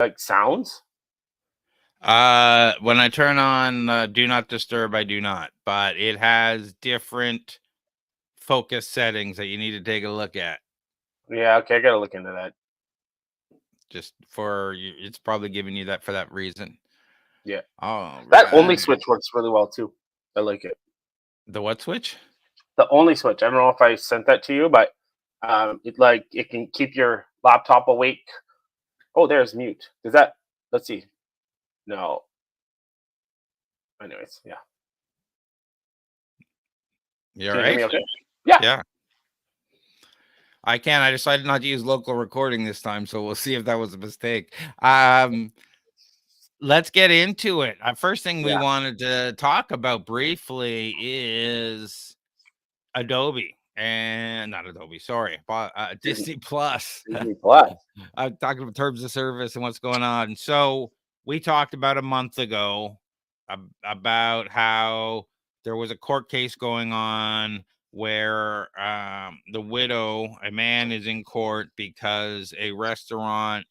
like sounds? When I turn on do not disturb, I do not, but it has different focus settings that you need to take a look at. Yeah, okay, I gotta look into that. Just for you, it's probably giving you that for that reason. Yeah. All That only right. switch works really well too. I like it. The what switch? The only switch. I don't know if I sent that to you, but it can keep your laptop awake. Oh, there's mute. Does that? Let's see. No. Anyways, yeah. You all Can you hear right? me? Okay. Yeah. Yeah. I can. I decided not to use local recording this time, so we'll see if that was a mistake. Let's get into it. First thing we Yeah. wanted to talk about briefly is Adobe and not Adobe, sorry, Disney, Disney Plus. Disney Plus. I'm talking about terms of service and what's going on. So we talked about a month ago about how there was a court case going on where the widow, a man, is in court because a restaurant,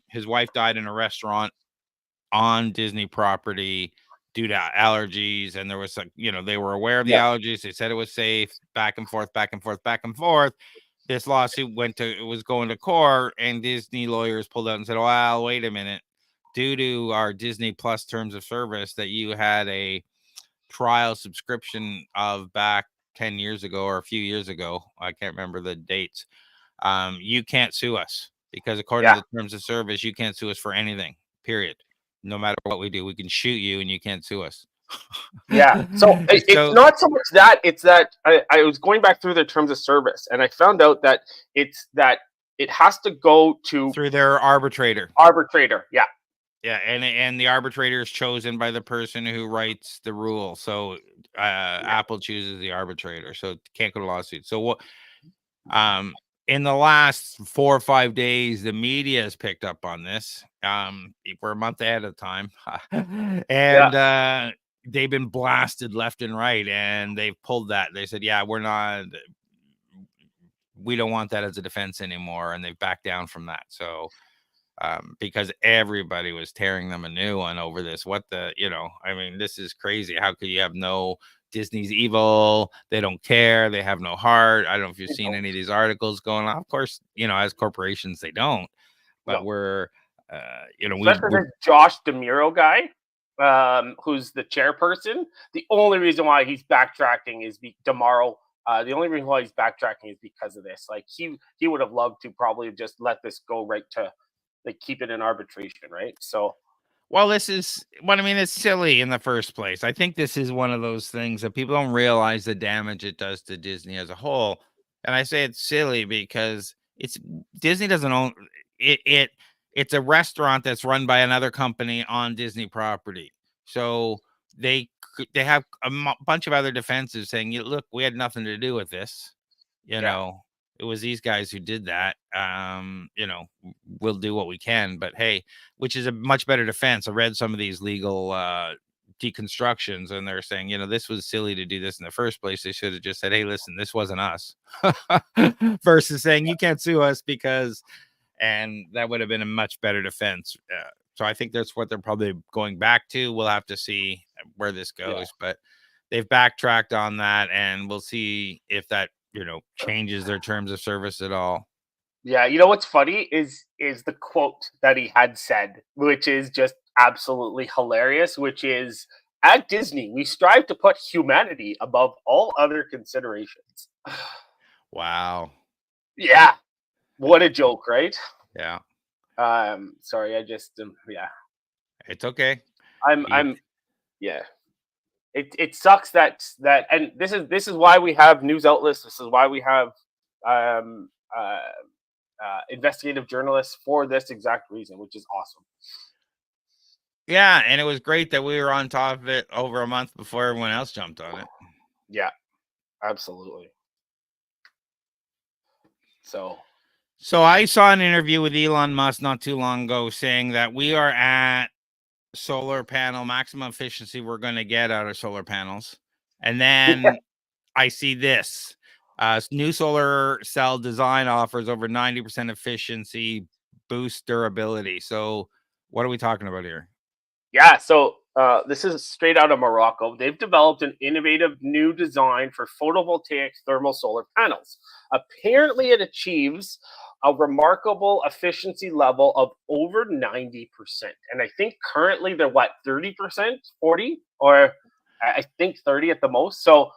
his wife died in a restaurant on Disney property due to allergies, and there was they were aware of the Yeah. allergies. They said it was safe. Back and forth, back and forth, back and forth. This lawsuit was going to court, and Disney lawyers pulled out and said, "Well, wait a minute. Due to our Disney Plus terms of service that you had a trial subscription of back 10 years ago or a few years ago, I can't remember the dates. You can't sue us because according Yeah. to the terms of service, you can't sue us for anything, period. No matter what we do, we can shoot you and you can't sue us." Yeah. So it's So not so much that, it's that I was going back through the terms of service and I found out that it has to go to through their arbitrator. arbitrator. Yeah. Yeah, and the arbitrator is chosen by the person who writes the rule. So Yeah. Apple chooses the arbitrator, so it can't go to lawsuit. So what? In the last 4 or 5 days, the media has picked up on this. We're a month ahead of time, Yeah. and they've been blasted left and right, and they've pulled that. They said, "Yeah, we don't want that as a defense anymore," and they've backed down from that. So because everybody was tearing them a new one over this. I mean, this is crazy. How could you have no Disney's evil? They don't care. They have no heart. I don't know if you've You seen know, any of these articles going on. Of course, as corporations, they don't. But no. we're, Especially we're this Josh DeMuro guy, who's the chairperson. The only reason why he's backtracking is tomorrow. The only reason why he's backtracking is because of this. Like he would have loved to probably just let this go right to like keep it in arbitration, right? So Well, this is what I mean. It's silly in the first place. I think this is one of those things that people don't realize the damage it does to Disney as a whole. And I say it's silly because Disney doesn't own it. It's a restaurant that's run by another company on Disney property. So they have a bunch of other defenses saying, "Look, we had nothing to do with this. You yeah, know, it was these guys who did that. We'll do what we can, but hey." Which is a much better defense. I read some of these legal deconstructions, and they're saying, this was silly to do this in the first place. They should have just said, "Hey, listen, this wasn't us," versus saying you can't sue us because, and that would have been a much better defense. So I think that's what they're probably going back to. We'll have to see where this yeah, goes, but they've backtracked on that, and we'll see if that changes their terms of service at all. yeah. You know what's funny is the quote that he had said, which is just absolutely hilarious. Which is, at Disney, we strive to put humanity above all other considerations. Wow. Yeah, what a joke, right? Yeah. Sorry, I just yeah, It's okay. He I'm yeah. It sucks and this is why we have news outlets. This is why we have um investigative journalists for this exact reason, which is awesome. Yeah, and it was great that we were on top of it over a month before everyone else jumped on it. Yeah, absolutely. So So I saw an interview with Elon Musk not too long ago saying that we are at solar panel maximum efficiency we're going to get out of solar panels. And then I see this new solar cell design offers over 90% efficiency boost durability. So what are we talking about here? Yeah, so this is straight out of Morocco. They've developed an innovative new design for photovoltaic thermal solar panels. Apparently, it achieves a remarkable efficiency level of over 90%. And I think currently they're what, 30%, 40, or I think 30 at the most. So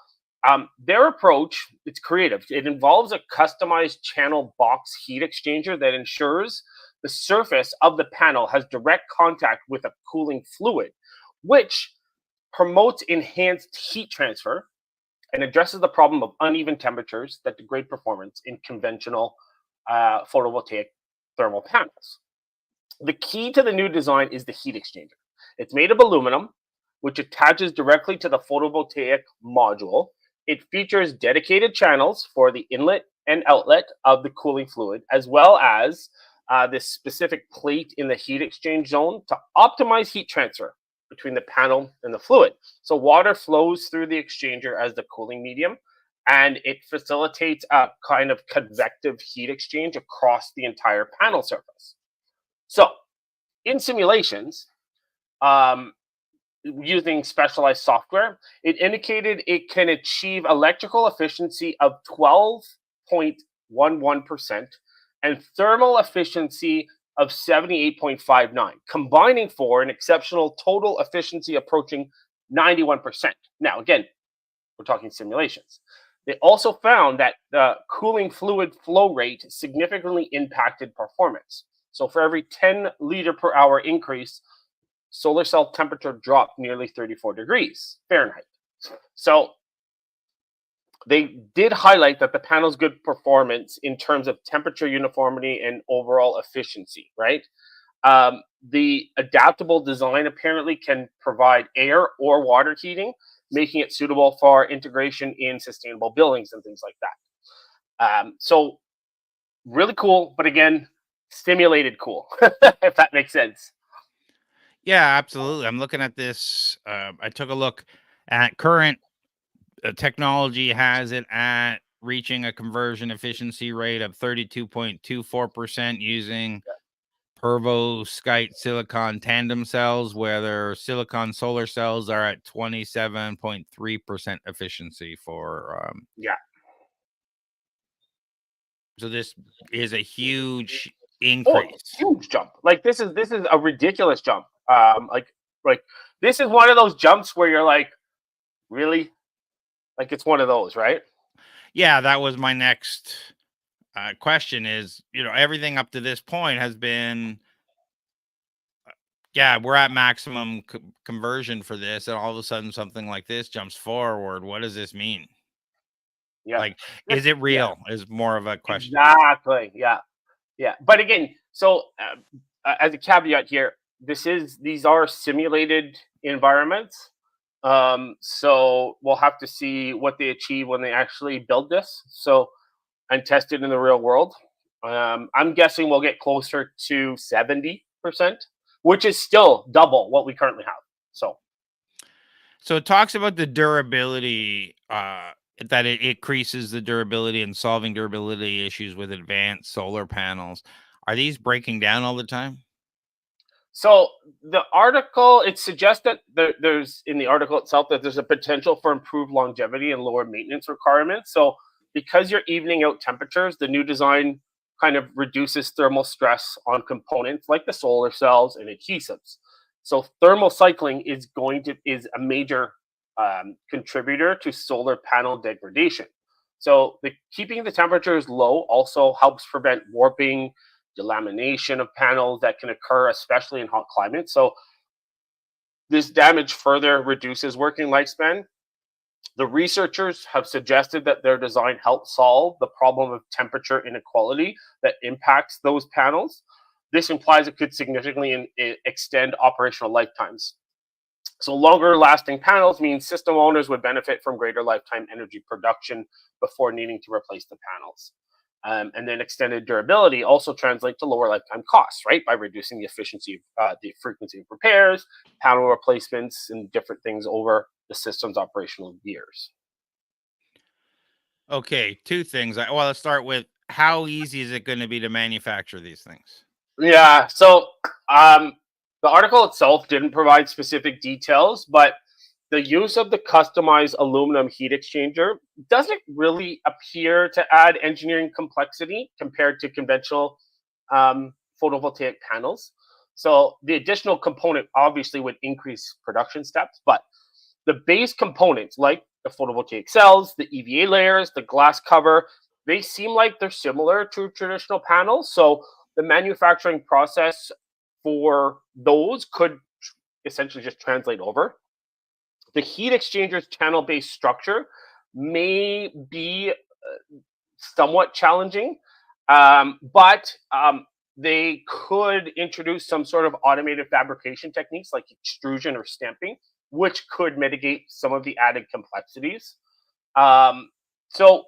their approach, it's creative. It involves a customized channel box heat exchanger that ensures the surface of the panel has direct contact with a cooling fluid, which promotes enhanced heat transfer and addresses the problem of uneven temperatures that degrade performance in conventional photovoltaic thermal panels. The key to the new design is the heat exchanger. It's made of aluminum, which attaches directly to the photovoltaic module. It features dedicated channels for the inlet and outlet of the cooling fluid, as well as this specific plate in the heat exchange zone to optimize heat transfer between the panel and the fluid. So water flows through the exchanger as the cooling medium, and it facilitates a kind of convective heat exchange across the entire panel surface. So in simulations, um, using specialized software, it indicated it can achieve electrical efficiency of 12.11% and thermal efficiency of 78.59, combining for an exceptional total efficiency approaching 91%. Now, again, we're talking simulations. They also found that the cooling fluid flow rate significantly impacted performance. So for every 10 liter per hour increase, solar cell temperature dropped nearly 34 degrees Fahrenheit. So they did highlight that the panel's good performance in terms of temperature uniformity and overall efficiency, right? The adaptable design apparently can provide air or water heating, making it suitable for integration in sustainable buildings and things like that. So really cool, but again, stimulated cool, if that makes sense. Yeah, absolutely. I'm looking at this. I took a look at current technology has it at reaching a conversion efficiency rate of 32.24% using perovskite silicon tandem cells, where their silicon solar cells are at 27.3% efficiency for. Yeah. So this is a huge Oh, increase. huge jump. Like this is a ridiculous jump. Like this is one of those jumps where you're like, really? Like it's one of those, right? Yeah, that was my next question is, everything up to this point has been, yeah, we're at maximum conversion for this. And all of a sudden something like this jumps forward. What does this mean? Yeah. Like, is it Yeah, real is more of a question. exactly. Yeah. Yeah. But again, so as a caveat here, these are simulated environments. So we'll have to see what they achieve when they actually build this. So and test it in the real world. I'm guessing we'll get closer to 70%, which is still double what we currently have. So So it talks about the durability, that it increases the durability and solving durability issues with advanced solar panels. Are these breaking down all the time? So the article, it suggests that there's in the article itself that there's a potential for improved longevity and lower maintenance requirements. So because you're evening out temperatures, the new design kind of reduces thermal stress on components like the solar cells and adhesives. So thermal cycling is a major contributor to solar panel degradation. So keeping the temperatures low also helps prevent warping, delamination of panels that can occur, especially in hot climates. So this damage further reduces working lifespan. The researchers have suggested that their design helps solve the problem of temperature inequality that impacts those panels. This implies it could significantly extend operational lifetimes. So longer lasting panels means system owners would benefit from greater lifetime energy production before needing to replace the panels. And then extended durability also translates to lower lifetime costs, right? By reducing the efficiency, the frequency of repairs, panel replacements, and different things over the system's operational years. Okay, two things. Well, let's start with how easy is it going to be to manufacture these things? Yeah. So the article itself didn't provide specific details, but the use of the customized aluminum heat exchanger doesn't really appear to add engineering complexity compared to conventional photovoltaic panels. So the additional component obviously would increase production steps, but the base components like the photovoltaic cells, the EVA layers, the glass cover, they seem like they're similar to traditional panels. So the manufacturing process for those could essentially just translate over. The heat exchanger's channel based structure may be somewhat challenging, but they could introduce some sort of automated fabrication techniques like extrusion or stamping, which could mitigate some of the added complexities. Um, so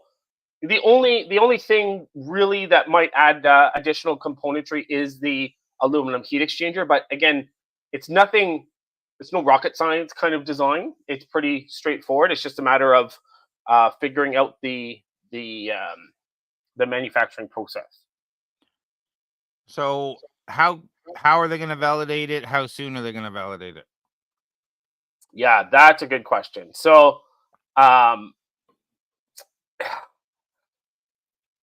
the only thing really that might add additional componentry is the aluminum heat exchanger. But again, it's nothing. It's no rocket science kind of design. It's pretty straightforward. It's just a matter of figuring out the um, the manufacturing process. So how are they going to validate it? How soon are they going to validate it? Yeah, that's a good question. So um,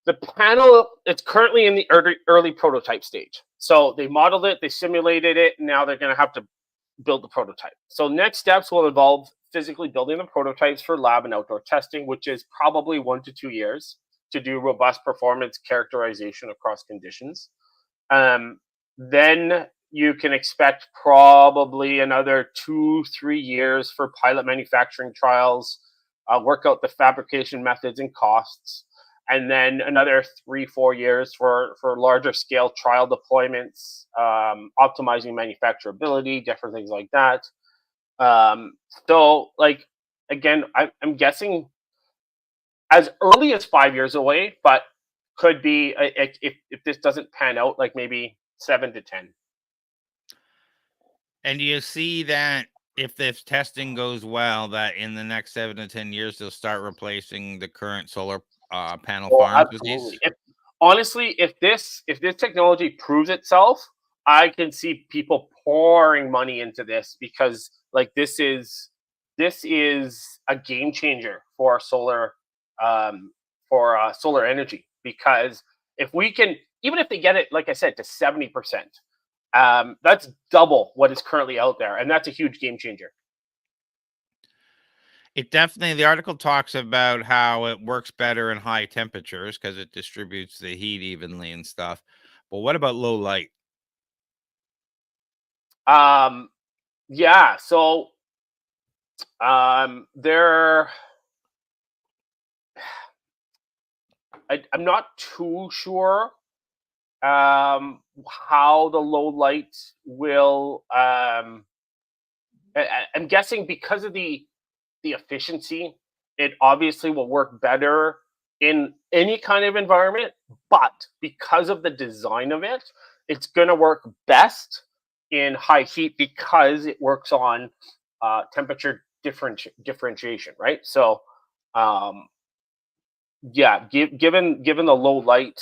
the panel, it's currently in the early prototype stage. So they modeled it, they simulated it, and now they're going to have to build the prototype. So next steps will involve physically building the prototypes for lab and outdoor testing, which is probably 1 to 2 years to do robust performance characterization across conditions. Um, then you can expect probably another 2 3 years for pilot manufacturing trials, work out the fabrication methods and costs, and then another 3 4 years for larger scale trial deployments, optimizing manufacturability, different things like that. Um, so, like again, I'm guessing as early as 5 years away, but could be if this doesn't pan out, like maybe 7 to 10. And do you see that if this testing goes well, that in the next 7 to 10 years they'll start replacing the current solar panel Oh, farms with absolutely. these? If honestly, if this technology proves itself, I can see people pouring money into this because like this is a game changer um, for solar energy. Because if we can, even if they get it, like I said, to 70%, that's double what is currently out there, and that's a huge game changer. It definitely, the article talks about how it works better in high temperatures because it distributes the heat evenly and stuff. But what about low light? Um, yeah, so there I'm not too sure how the low light will. I'm guessing because of the efficiency, it obviously will work better in any kind of environment. But because of the design of it, it's going to work best in high heat because it works on temperature differentiation, right? So um, yeah, given the low light,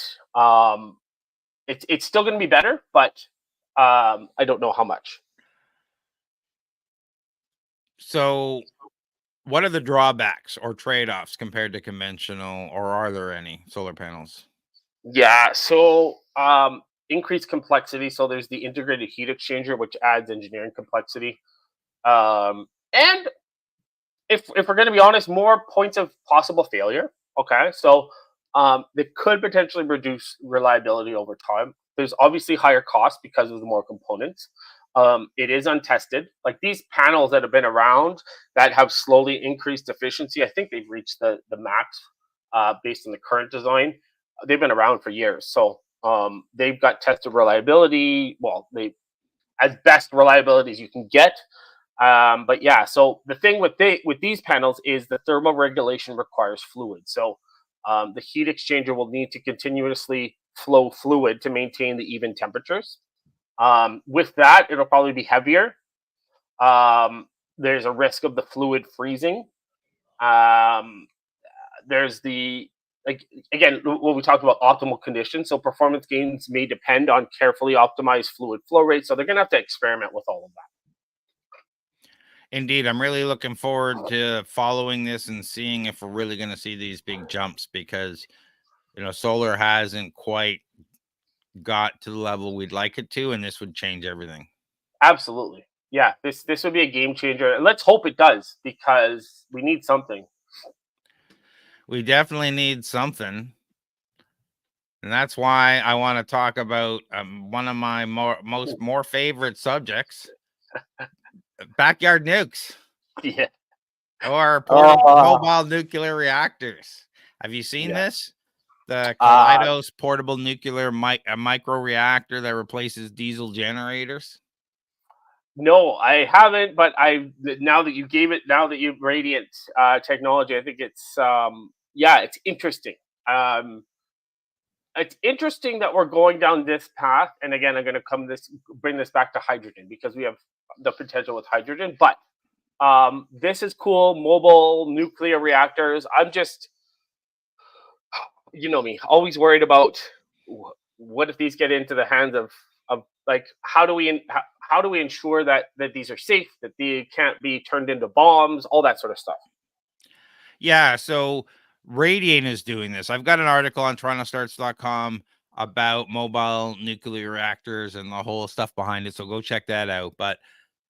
it's still going to be better, but I don't know how much. So, what are the drawbacks or trade-offs compared to conventional, or are there any solar panels? Yeah, so increased complexity. So there's the integrated heat exchanger, which adds engineering complexity. And if we're going to be honest, more points of possible failure. Okay, so they could potentially reduce reliability over time. There's obviously higher costs because of the more components. It is untested. Like these panels that have been around that have slowly increased efficiency, I think they've reached the max based on the current design. They've been around for years, so they've got tested reliability. Well, they as best reliability as you can get. But yeah, so the thing with these panels is the thermal regulation requires fluid. So the heat exchanger will need to continuously flow fluid to maintain the even temperatures. With that, it'll probably be heavier. There's a risk of the fluid freezing. Um, there's the like again, what we talked about, optimal conditions. So performance gains may depend on carefully optimized fluid flow rates. So they're going to have to experiment with all of Indeed, I'm really looking forward to following this and seeing if we're really going to see these big jumps, because solar hasn't quite got to the level we'd like it to, and this would change everything. that. Absolutely. Yeah, this would be a game changer. And let's hope it does, because we need something. We definitely need something. And that's why I want to talk about one of my more favorite subjects, backyard nukes Yeah. or portable Uh, mobile nuclear reactors. Have you seen yeah. this? The Uh, Kaleidos portable nuclear micro reactor that replaces diesel generators. no, I haven't, but now that you gave it, now that you've radiant technology, I think it's yeah, it's interesting. Um, it's interesting that we're going down this path. And again, I'm going to bring this back to hydrogen, because we have the potential with hydrogen. But this is cool. Mobile nuclear reactors. I'm just, you know me, always worried about what if these get into the hands of like, how do we ensure that these are safe, that they can't be turned into bombs, all that sort of stuff. Yeah, so Radiant is doing this. I've got an article on TorontoStarts.com about mobile nuclear reactors and the whole stuff behind it, so go check that out. But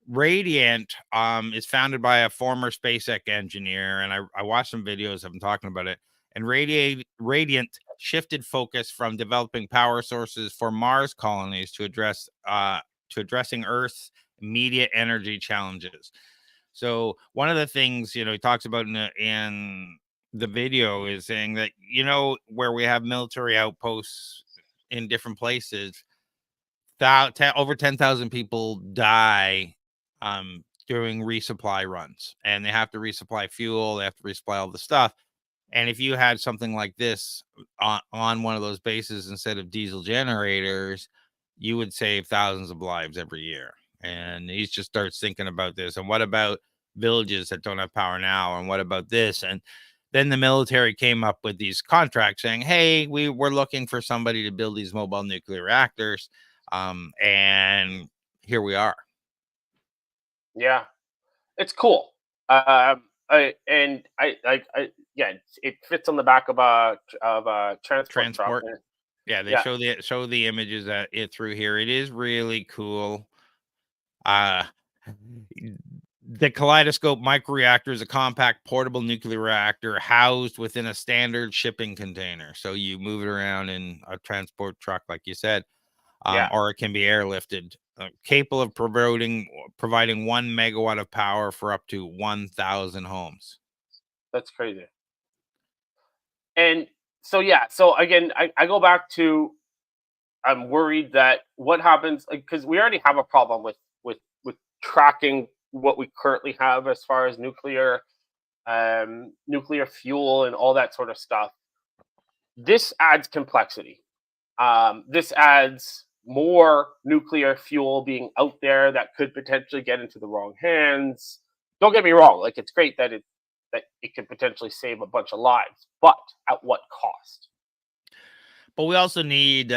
Radiant is founded by a former SpaceX engineer, and I watched some videos of him talking about it. And Radiant shifted focus from developing power sources for Mars colonies to addressing Earth's immediate energy challenges. So one of the things he talks about in the video is saying that where we have military outposts in different places, over 10,000 people die during resupply runs, and they have to resupply fuel, they have to resupply all the stuff. And if you had something like this on one of those bases instead of diesel generators, you would save thousands of lives every year. And he just starts thinking about this. And what about villages that don't have power now? And what about this? And then the military came up with these contracts saying, hey, we're looking for somebody to build these mobile nuclear reactors. And here we are. Yeah, it's cool. I yeah, it fits on the back of a transport truck. Transport. Yeah, they Yeah, show the images that it through here. It is really cool. Uh the Kaleidoscope microreactor is a compact portable nuclear reactor housed within a standard shipping container. So you move it around in a transport truck, like you said, yeah, or it can be airlifted, capable of providing 1 megawatt of power for up to 1,000 homes. that's crazy. And so yeah, so again, I go back to, I'm worried that what happens, because we already have a problem with tracking what we currently have as far as nuclear fuel and all that sort of stuff. This adds complexity. This adds more nuclear fuel being out there that could potentially get into the wrong hands. Don't get me wrong; like, it's great that it could potentially save a bunch of lives, but at what cost? But we also need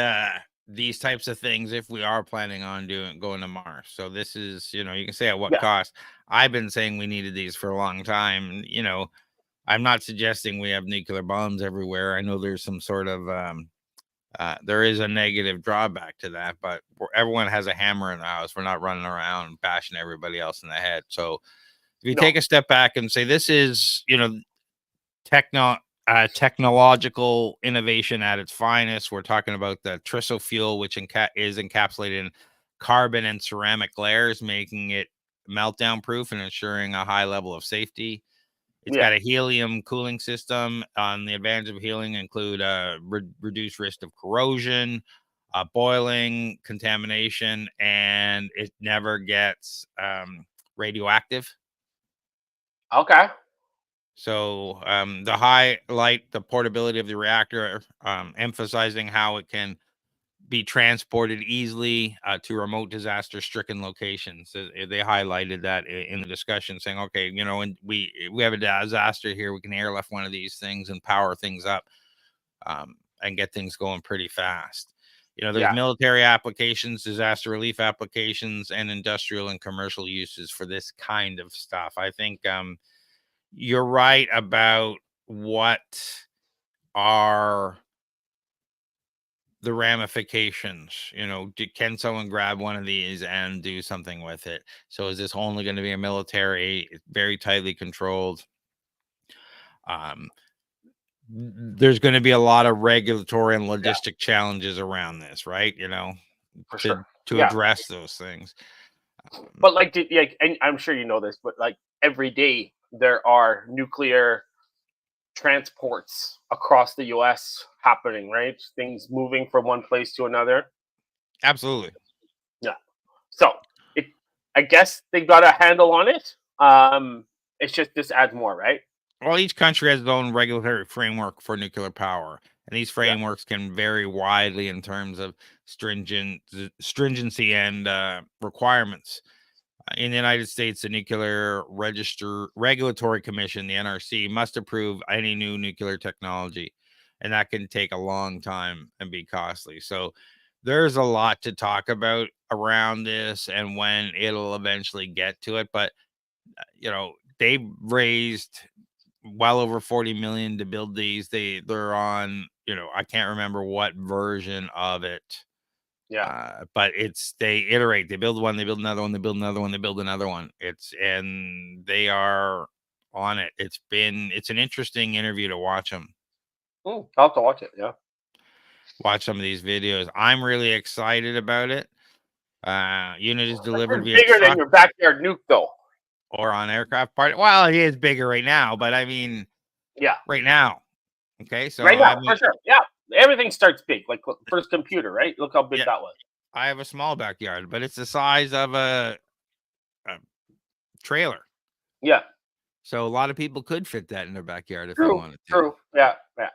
these types of things if we are planning on going to Mars. So this is, you can say at what Yeah, cost. I've been saying we needed these for a long time. I'm not suggesting we have nuclear bombs everywhere. I know there's some sort of there is a negative drawback to that, but everyone has a hammer in the house. We're not running around bashing everybody else in the head. So if you no, take a step back and say this is, techno technological innovation at its finest. We're talking about the Trisso fuel, which is encapsulated in carbon and ceramic layers, making it meltdown proof and ensuring a high level of safety. It's yeah, got a helium cooling system. The advantage of helium include reduced risk of corrosion, boiling, contamination, and it never gets radioactive. okay, So the highlight the portability of the reactor, emphasizing how it can be transported easily to remote disaster-stricken locations. They highlighted that in the discussion, saying, "Okay, and we have a disaster here. We can airlift one of these things and power things up." and get things going pretty fast. There's Yeah. military applications, disaster relief applications, and industrial and commercial uses for this kind of stuff. I think you're right about what are the ramifications. Can someone grab one of these and do something with it? So is this only going to be a military, very tightly controlled? There's going to be a lot of regulatory and logistic challenges around this, right? For to sure. to Yeah. address those things. But like, and I'm sure you know this, but like every day there are nuclear transports across the U.S. happening, right? Things moving from one place to another. Absolutely. Yeah. So I guess they got a handle on it. It's just this adds more, right? Well, each country has its own regulatory framework for nuclear power, and these Yeah. frameworks can vary widely in terms of stringency and requirements. In the United States, the Nuclear Regulatory Commission, the NRC, must approve any new nuclear technology, and that can take a long time and be costly. So there's a lot to talk about around this and when it'll eventually get to it. But they raised well over 40 million to build these. They're on, I can't remember what version of it. Yeah. But they iterate, they build one, they build another one, they build another one, they build another one. And they are on it. It's an interesting interview to watch them. I'll have to watch it. Yeah. Watch some of these videos. I'm really excited about it. Unit is delivered via Bigger than truck your backyard nuke, though. or on aircraft part. Well, it is bigger right now, but I mean, Yeah. right now. Okay, so right now, for sure. Yeah. Everything starts big. Like first computer, right? Look how big Yeah. that was. I have a small backyard, but it's the size of a trailer. Yeah. So a lot of people could fit that in their backyard if they True. wanted to. True. Yeah. Yeah.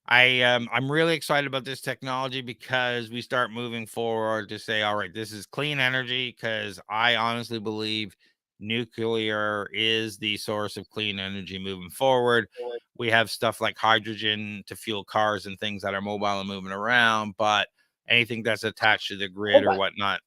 I'm really excited about this technology because we start moving forward to say, all right, this is clean energy, because I honestly believe nuclear is the source of clean energy moving forward. We have stuff like hydrogen to fuel cars and things that are mobile and moving around, but anything that's attached to the grid Hold or on. whatnot.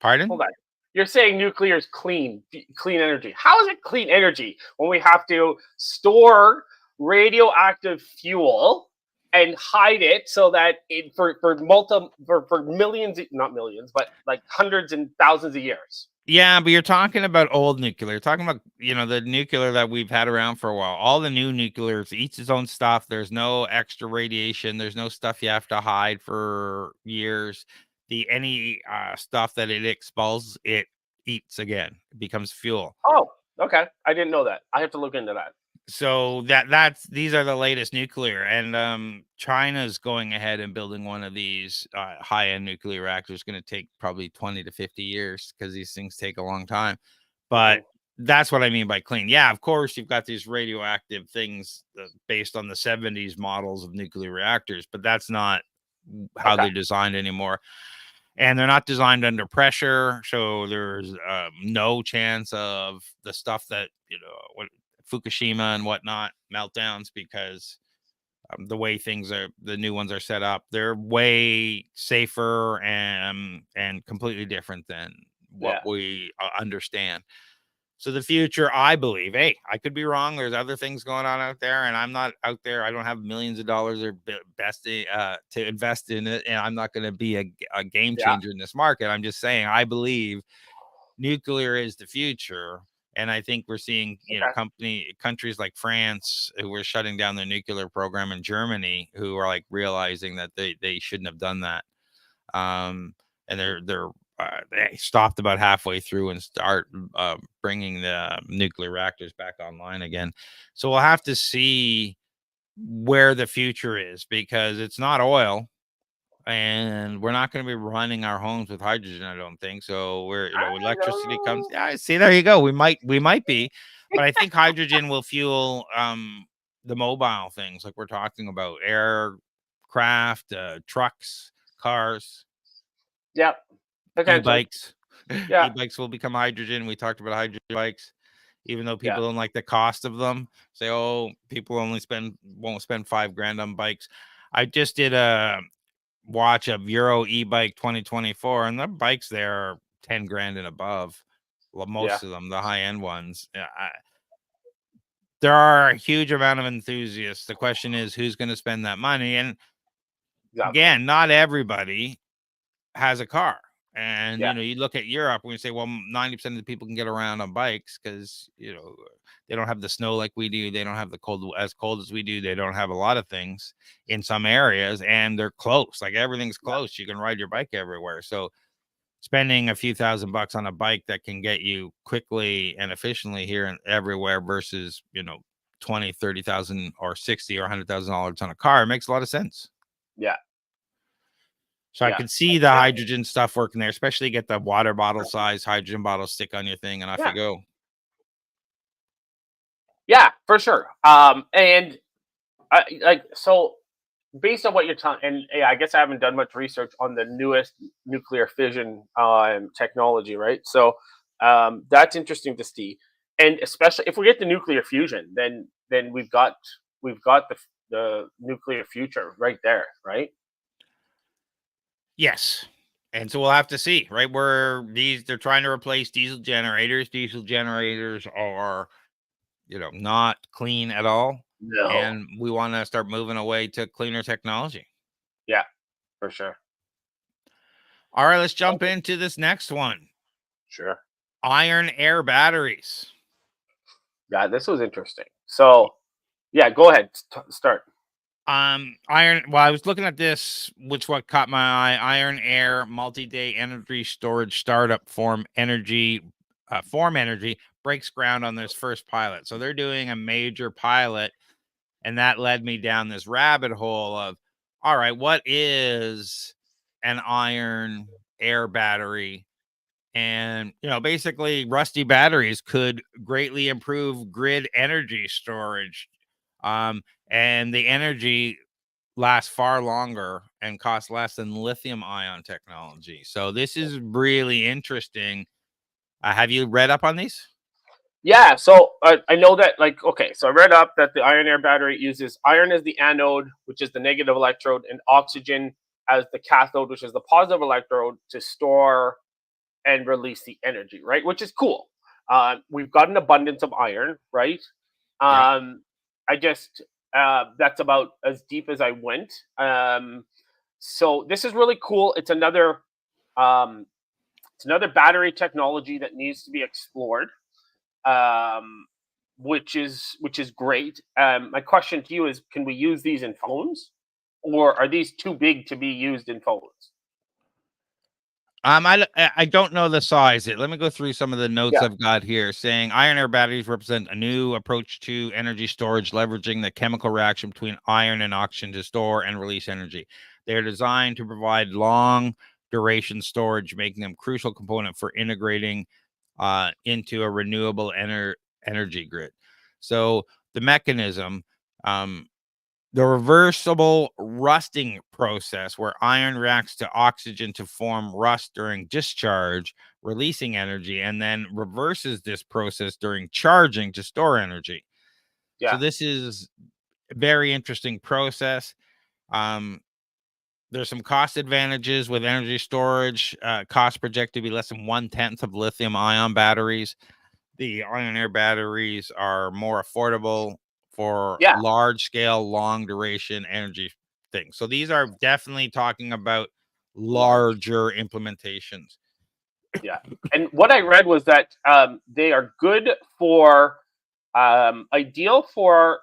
Pardon? Hold on. You're saying nuclear is clean energy. How is it clean energy when we have to store radioactive fuel and hide it so that for millions, not millions, but like hundreds and thousands of years? Yeah, but you're talking about old nuclear. You're talking about, the nuclear that we've had around for a while. All the new nuclear, it's eats its own stuff. There's no extra radiation. There's no stuff you have to hide for years. Any stuff that it expels, it eats again. It becomes fuel. Oh, okay. I didn't know that. I have to look into that. So these are the latest nuclear, and China's going ahead and building one of these high-end nuclear reactors. Going to take probably 20 to 50 years because these things take a long time. But that's what I mean by clean. Yeah, of course, you've got these radioactive things based on the 70s models of nuclear reactors, but that's not how they're designed anymore. And they're not designed under pressure, so there's no chance of the stuff that Fukushima and whatnot meltdowns, because the way the new ones are set up, they're way safer and completely different than what we understand. So the future, I believe, hey, I could be wrong. There's other things going on out there, and I'm not out there. I don't have millions of dollars or best to invest in it, and I'm not going to be a game changer in this market. I'm just saying, I believe nuclear is the future. And I think we're seeing, countries like France who were shutting down their nuclear program, in Germany, who are like realizing that they shouldn't have done that. And they stopped about halfway through and start bringing the nuclear reactors back online again. So we'll have to see where the future is, because it's not oil. And we're not going to be running our homes with hydrogen, I don't think. So electricity comes. Yeah, see, there you go. We might be, but I think hydrogen will fuel the mobile things like we're talking about: aircraft, trucks, cars. Yeah. E-bikes. Yeah. E-bikes will become hydrogen. We talked about hydrogen bikes. even though people don't like the cost of them. Say, oh, people won't spend $5,000 on bikes. I just did a watch of Euro e-bike 2024, and the bikes there are 10 grand and above. Well, most of them, the high end ones. There are a huge amount of enthusiasts. The question is, who's going to spend that money? And again, not everybody has a car. And you look at Europe and you say, well, 90% of the people can get around on bikes because they don't have the snow like we do. They don't have the cold as we do. They don't have a lot of things in some areas, and they're close. Like everything's close. You can ride your bike everywhere. So spending a few $1,000 on a bike that can get you quickly and efficiently here and everywhere versus 20, 30,000 or 60 or $100,000 on a car makes a lot of sense. So I can see the hydrogen stuff working there, especially get the water bottle size hydrogen bottle, stick on your thing, and off you go. Yeah, for sure. And so based on what you're telling, and I guess I haven't done much research on the newest nuclear fission technology, right? So that's interesting to see, and especially if we get the nuclear fusion, then we've got the nuclear future right there, right? Yes. And so we'll have to see, right? Where they're trying to replace diesel generators. Diesel generators are, not clean at all. No. And we want to start moving away to cleaner technology. Yeah, for sure. All right, let's jump into this next one. Sure. Iron air batteries. Yeah, this was interesting. So, yeah, go ahead. Start. I was looking at this, what caught my eye. Iron Air MultiDay energy storage startup Form Energy breaks ground on this first pilot. So they're doing a major pilot, and that led me down this rabbit hole of, all right, what is an iron air battery? And basically rusty batteries could greatly improve grid energy storage. And the energy lasts far longer and costs less than lithium ion technology. So this is really interesting. Have you read up on these? Yeah, so I know that, so I read up that the iron air battery uses iron as the anode, which is the negative electrode, and oxygen as the cathode, which is the positive electrode, to store and release the energy, right? Which is cool. We've got an abundance of iron, right? I just that's about as deep as I went. So this is really cool. It's another battery technology that needs to be explored, which is great. My question to you is: can we use these in phones, or are these too big to be used in phones? I don't know the size. Let me go through some of the notes I've got here, saying iron air batteries represent a new approach to energy storage, leveraging the chemical reaction between iron and oxygen to store and release energy. They're designed to provide long duration storage, making them crucial component for integrating into a renewable energy grid. So the mechanism, the reversible rusting process, where iron reacts to oxygen to form rust during discharge, releasing energy, and then reverses this process during charging to store energy. So this is a very interesting process. There's some cost advantages with energy storage. Cost projected to be less than 1/10 of lithium ion batteries. The iron air batteries are more affordable for large scale, long duration energy things. So these are definitely talking about larger implementations. Yeah. And what I read was that they are good for ideal for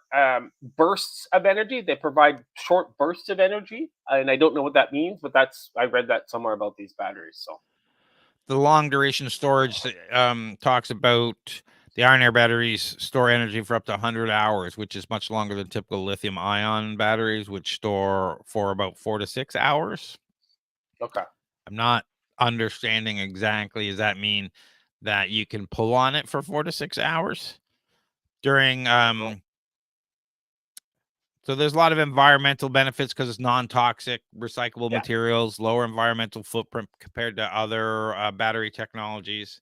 bursts of energy. They provide short bursts of energy, and I don't know what that means, but I read that somewhere about these batteries. So the long duration storage talks about the iron air batteries store energy for up to 100 hours, which is much longer than typical lithium ion batteries, which store for about 4 to 6 hours. Okay. I'm not understanding exactly. Does that mean that you can pull on it for 4 to 6 hours during so there's a lot of environmental benefits because it's non-toxic, recyclable materials, lower environmental footprint compared to other battery technologies.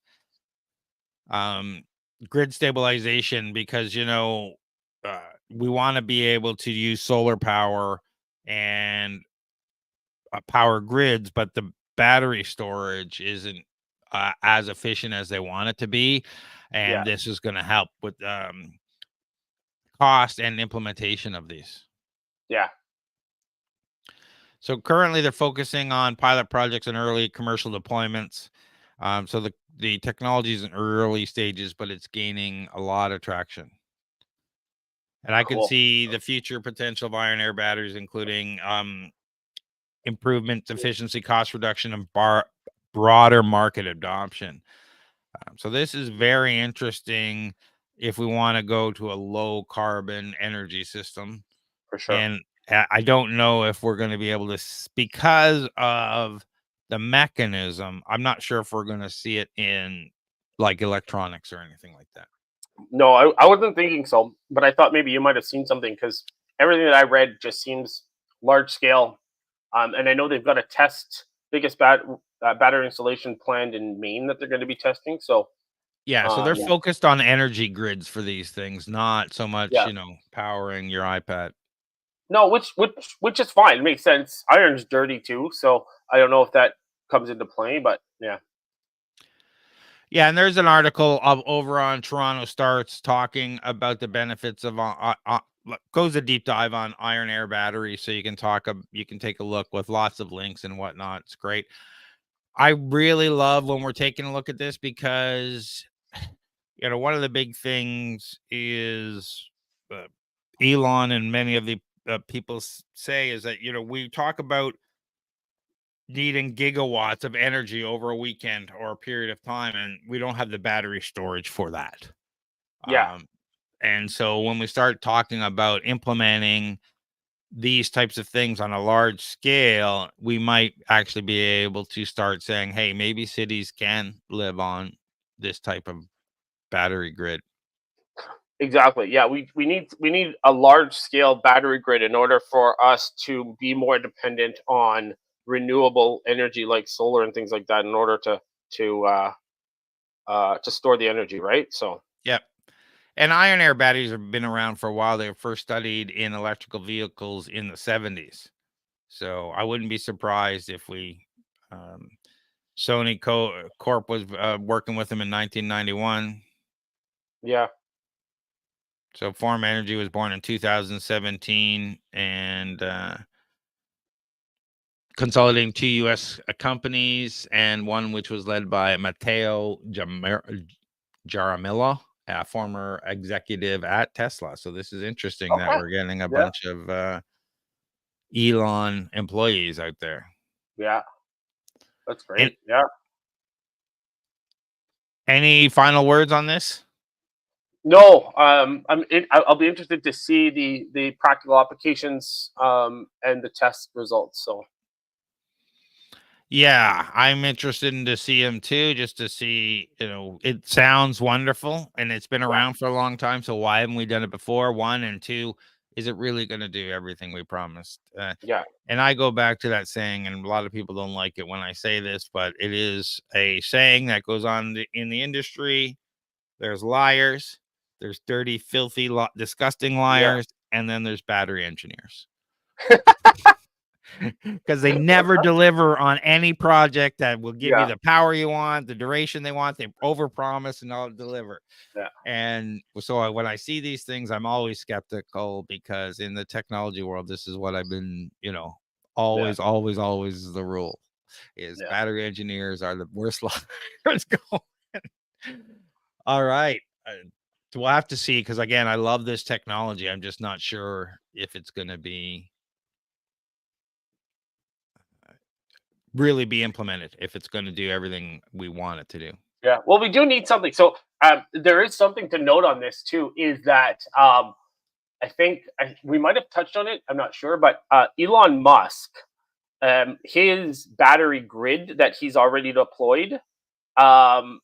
grid stabilization because we want to be able to use solar power and power grids, but the battery storage isn't as efficient as they want it to be, Yeah. and this is going to help with cost and implementation of these. Yeah. So currently, they're focusing on pilot projects and early commercial deployments. So the technology is in early stages, but it's gaining a lot of traction. And I can Cool. see the future potential of iron air batteries, including improvement, efficiency, cost reduction, and broader market adoption. So this is very interesting if we want to go to a low carbon energy system. For sure. And I don't know if we're going to be able to, because of the mechanism, I'm not sure if we're going to see it in like electronics or anything like that. No, I wasn't thinking so, but I thought maybe you might have seen something because everything that I read just seems large scale. And I know they've got a biggest battery installation planned in Maine that they're going to be testing. So, Yeah, so they're focused on energy grids for these things, not so much, yeah, powering your iPad. no, which is fine. It makes sense. Iron's dirty too, so I don't know if that comes into play, but yeah, Yeah, and there's an article over on Toronto Starts talking about the benefits of goes a deep dive on iron air battery, so you can you can take a look with lots of links and whatnot. It's great. I really love when we're taking a look at this because one of the big things is Elon and many of the people say is that we talk about needing gigawatts of energy over a weekend or a period of time, and we don't have the battery storage for that. yeah, And so when we start talking about implementing these types of things on a large scale, we might actually be able to start saying, hey, maybe cities can live on this type of battery grid. exactly. Yeah, we need a large scale battery grid in order for us to be more dependent on renewable energy like solar and things like that in order to store the energy, right? So Yep. And iron air batteries have been around for a while. They were first studied in electrical vehicles in the 70s. So I wouldn't be surprised if um, Sony Corp was working with them in 1991. yeah, So Form Energy was born in 2017 and consolidating two U.S. companies and one which was led by Matteo Jaramillo, a former executive at Tesla. So this is interesting that okay, we're getting a yeah, bunch of Elon employees out there. yeah, that's And great. Yeah. any final words on this? No, I'll be interested to see the practical applications and the test results. So Yeah, I'm interested in to see him too, just to see, it sounds wonderful and it's been yeah, around for a long time. So why haven't we done it before? One, and two, is it really going to do everything we promised? yeah, And I go back to that saying, and a lot of people don't like it when I say this, but it is a saying that goes on in the industry. There's liars, there's dirty, filthy, disgusting yeah, liars, and then there's battery engineers. Because they never deliver on any project that will give you yeah, the power you want, the duration they want. They overpromise and not deliver. yeah, And so when I see these things, I'm always skeptical because in the technology world, this is what I've been, yeah, always, always, always the rule is yeah. battery engineers are the worst liars going. All right. So we'll have to see because again, I love this technology. I'm just not sure if it's going to really be implemented, if it's going to do everything we want it to do. Yeah. Well, we do need something. So there is something to note on this too. Is that I think we might have touched on it. I'm not sure, but Elon Musk, his battery grid that he's already deployed, um,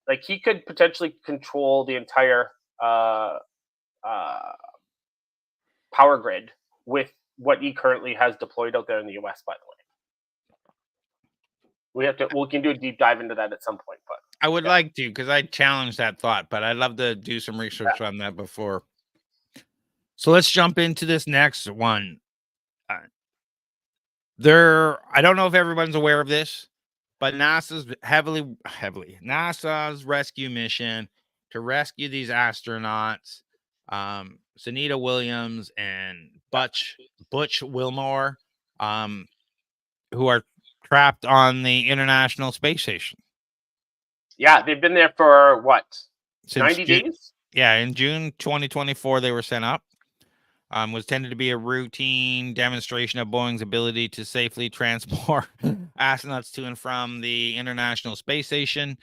like he could potentially control the entire uh, uh, power grid with what he currently has deployed out there in the US. By the way, we can do a deep dive into that at some point. But I would Yeah. like to, because I challenged that thought, but I'd love to do some research on that before. So let's jump into this next one. Uh, I don't know if everyone's aware of this, but NASA's NASA's rescue mission to rescue these astronauts, Sunita Williams and Butch Wilmore, who are trapped on the International Space Station. Yeah, they've been there for what? Since 90 June, days? yeah, in June 2024, they were sent up. Was tended to be a routine demonstration of Boeing's ability to safely transport astronauts to and from the International Space Station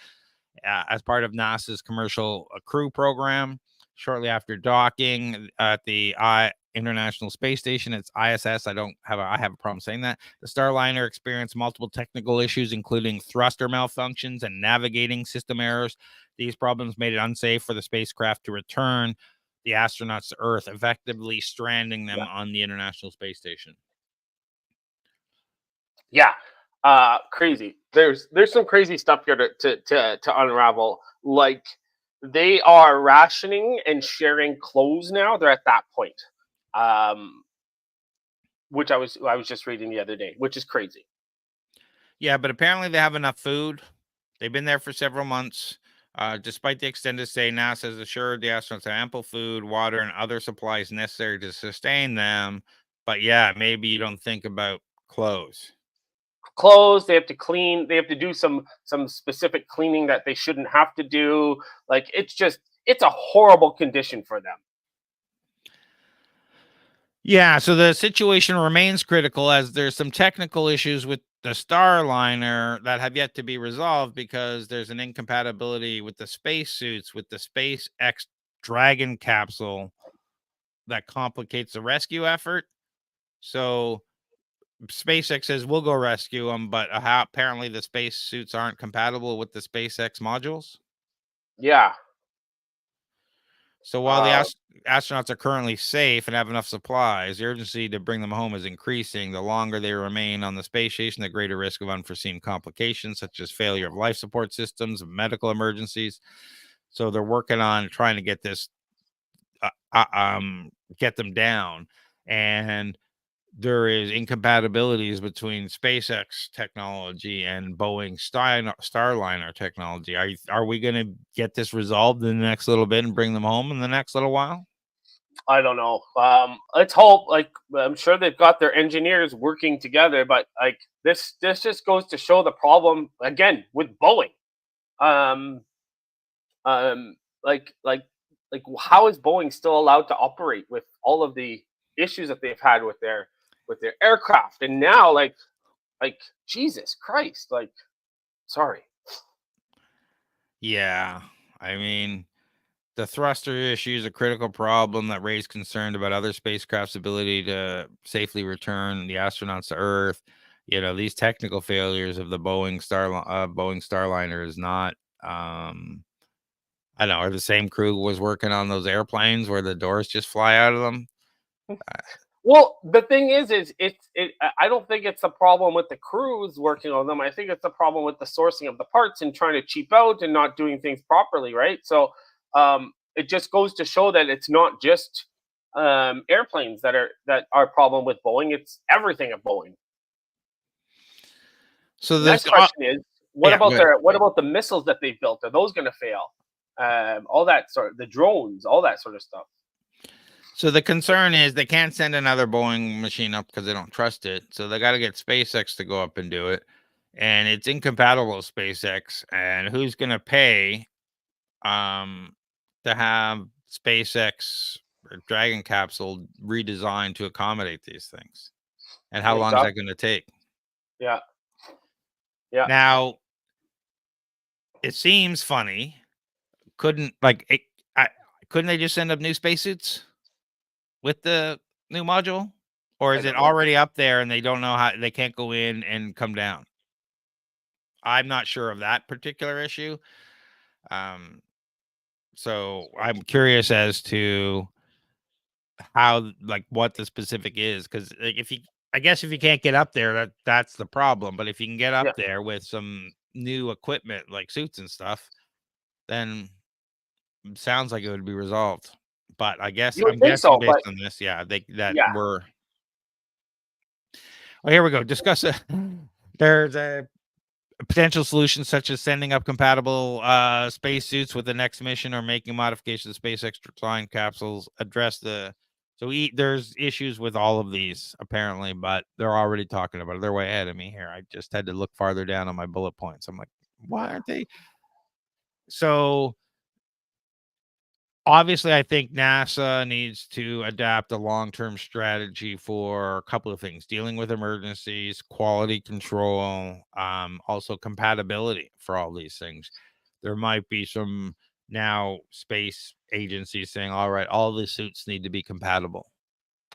as part of NASA's Commercial Crew Program. Shortly after docking at the International Space Station, it's ISS. I have a problem saying that. The Starliner experienced multiple technical issues, including thruster malfunctions and navigating system errors. These problems made it unsafe for the spacecraft to return the astronauts to Earth, effectively stranding them on the International Space Station. Yeah. Crazy. There's some crazy stuff here to unravel. Like, they are rationing and sharing clothes now. They're at that point. Which I was just reading the other day, which is crazy. Yeah, but apparently they have enough food. They've been there for several months. Despite the extended stay, NASA has assured the astronauts have ample food, water, and other supplies necessary to sustain them. But yeah, maybe you don't think about clothes. Clothes, they have to clean, they have to do some specific cleaning that they shouldn't have to do. Like, it's a horrible condition for them. Yeah, so the situation remains critical as there's some technical issues with the Starliner that have yet to be resolved because there's an incompatibility with the spacesuits with the SpaceX Dragon capsule that complicates the rescue effort. So SpaceX says we'll go rescue them, but apparently the spacesuits aren't compatible with the SpaceX modules. Yeah. So while the astronauts are currently safe and have enough supplies, the urgency to bring them home is increasing. The longer they remain on the space station, the greater risk of unforeseen complications, such as failure of life support systems, medical emergencies. So they're working on trying to get this, get them down. And there is incompatibilities between SpaceX technology and Boeing Starliner technology. Are we going to get this resolved in the next little bit and bring them home in the next little while? I don't know. Let's hope. Like, I'm sure they've got their engineers working together, but like, this just goes to show the problem again with Boeing. Um, um, like, like, how is Boeing still allowed to operate with all of the issues that they've had with their aircraft? And now, like Jesus Christ, like, sorry. Yeah, I mean, the thruster issue is a critical problem that raised concern about other spacecraft's ability to safely return the astronauts to Earth. You know, these technical failures of the Boeing Starliner is not. I don't know. Or the same crew was working on those airplanes where the doors just fly out of them. Well, the thing is I don't think it's a problem with the crews working on them. I think it's a problem with the sourcing of the parts and trying to cheap out and not doing things properly, right? So it just goes to show that it's not just airplanes that are a problem with Boeing. It's everything at Boeing. So Next question is, yeah, what about the missiles that they built? Are those going to fail? All that sort, the drones, all that sort of stuff. So the concern is they can't send another Boeing machine up because they don't trust it. So they got to get SpaceX to go up and do it. And it's incompatible with SpaceX. And who's going to pay to have SpaceX Dragon capsule redesigned to accommodate these things? And how long is that going to take? Yeah. Yeah. Now, it seems funny. Couldn't they just send up new spacesuits with the new module? Or is it already up there and they don't know how they can't go in and come down? I'm not sure of that particular issue. So I'm curious as to how, like, what the specific is, because like, I guess if you can't get up there, that's the problem. But if you can get up there with some new equipment like suits and stuff, then sounds like it would be resolved. But I guess You would I'm think guessing so, based but on this, yeah, that yeah, were. Oh, here we go. Discuss it. There's a potential solutions such as sending up compatible spacesuits with the next mission or making modifications to SpaceX flying capsules. Address the there's issues with all of these apparently, but they're already talking about it. They're way ahead of me here. I just had to look farther down on my bullet points. I'm like, why aren't they? So obviously, I think NASA needs to adapt a long-term strategy for a couple of things: dealing with emergencies, quality control, also compatibility for all these things. There might be some now space agencies saying, "All right, all the suits need to be compatible.